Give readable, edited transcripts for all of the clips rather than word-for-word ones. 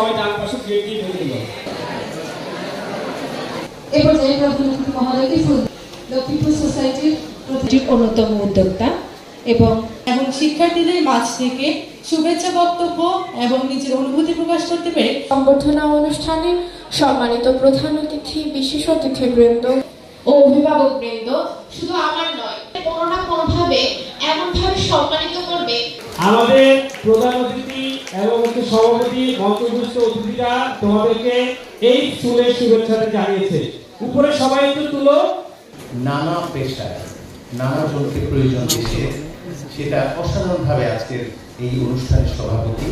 সবাই ডান পাশে গেট দিয়ে ঢুকে গেল। এই পর্যায়ে প্রধানমন্ত্রী মহোদয়কে পিপল সোসাইটির অন্যতম উদ্যোক্তা এবং শিক্ষার্থীদের মাঝ থেকে শুভেচ্ছা বক্তব্য এবং নিজের অনুভূতি প্রকাশ করতে পেরে সংবর্ধনা অনুষ্ঠানে সম্মানিত প্রধান অতিথি, বিশেষ অতিথিবৃন্দ ও অভিভাবকবৃন্দ শুধু আমার নয়, কোনো না কোনোভাবে এমনভাবে সম্মানিত করবে। আমাদের প্রধান অতিথি এবং সভাপতি মঞ্চস্থ অতিথিরা তোমাদেরকে এই স্কুলের শুভেচ্ছা জানিয়েছে। উপরে সবাই একটু তুলো। নানা পেশায় নানা জনকে প্রয়োজন দেশে, সেটা অসাধারণভাবে আজকের এই অনুষ্ঠানের সভাপতি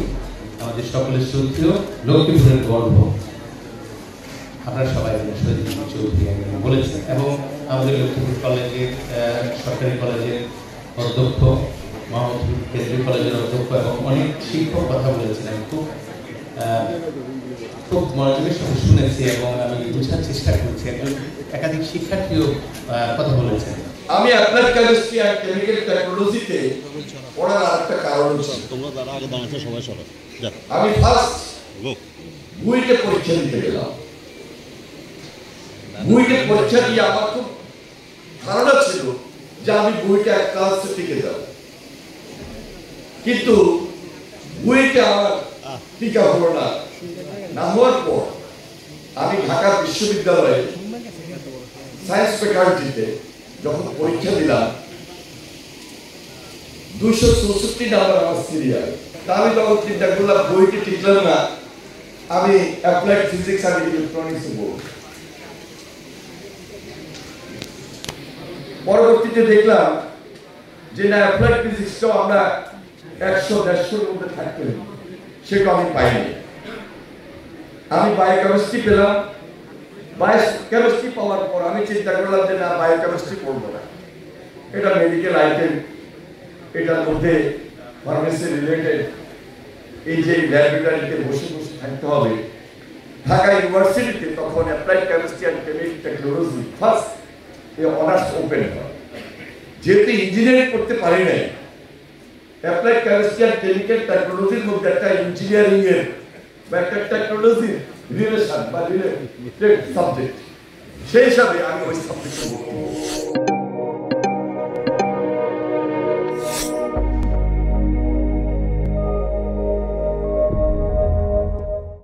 আমাদের সকলের শ্রদ্ধেয় লক্ষ্মীপুরের গর্ব আপনারা সবাই সজিব চৌধুরী বলেছেন, এবং আমাদের লক্ষ্মীপুর কলেজের সরকারি কলেজের অধ্যক্ষ, মোহাম্মদপুর কেন্দ্রীয় কলেজের অধ্যক্ষ এবং অনেক শিক্ষক কথা বলেছেন। আমি খুব মনোযোগের সাথে শুনেছি এবং আমি বোঝার চেষ্টা করছি। একজন একাধিক শিক্ষার্থীও কথা বলেছেন। আমি অ্যাপ্লাইড কেমিস্ট্রি অ্যান্ড কেমিক্যাল টেকনোলজিতে পড়ার আরেকটা কারণ ছিল, তোমরা যারা আগে দাঁড়াচ্ছ সবাই সরো। আমি ফার্স্ট বুয়েটে পরীক্ষা দিতে গেলাম। বুয়েটে পরীক্ষা দিয়ে আমার খুব ধারণা ছিল যে আমি বুয়েটে এক ক্লাসে টিকে যাব, কিন্তু বুয়েটে আমার টিকা হলো না। না হওয়ার পর আমি ঢাকা বিশ্ববিদ্যালয়ে সায়েন্স ফ্যাকাল্টিতে যখন পরীক্ষা দিলাম, 264 নাম্বার আমার সিরিয়াল। তা আমি তখন চিন্তা করলাম বইটি টিকলাম না, আমি অ্যাপ্লাইড ফিজিক্স আর ইলেকট্রনিক্স পড়ব। পরবর্তীতে দেখলাম যে না, অ্যাপ্লাইড ফিজিক্সটাও আমরা 100-150-এর মধ্যে থাকতে, সেটা আমি পাইনি। আমি বায়োকেমিস্ট্রি পেলাম। বায়োকেমিস্ট্রি পাওয়ার পর আমি চিন্তা করলাম যে না, বায়োকেমিস্ট্রি পড়বো না, এটা মেডিকেল আইটেম, এটার মধ্যে ফার্মেসি রিলেটেড, এই যে ল্যাবরেটরিতে বসে বসে থাকতে হবে। ঢাকা ইউনিভার্সিটিতে তখন applied chemistry and chemical technology first এই অনার্স ওপেন হয়। যেহেতু ইঞ্জিনিয়ারিং করতে পারি নাই, অ্যাপ্লাইড কেমিস্ট্রি অ্যান্ড কেমিক্যাল টেকনোলজির মধ্যে একটা ইঞ্জিনিয়ারিং এর বা একটা টেকনোলজির রিলেশন বা রিলেটেড সাবজেক্ট, সেই হিসাবে আমি ওই সাবজেক্ট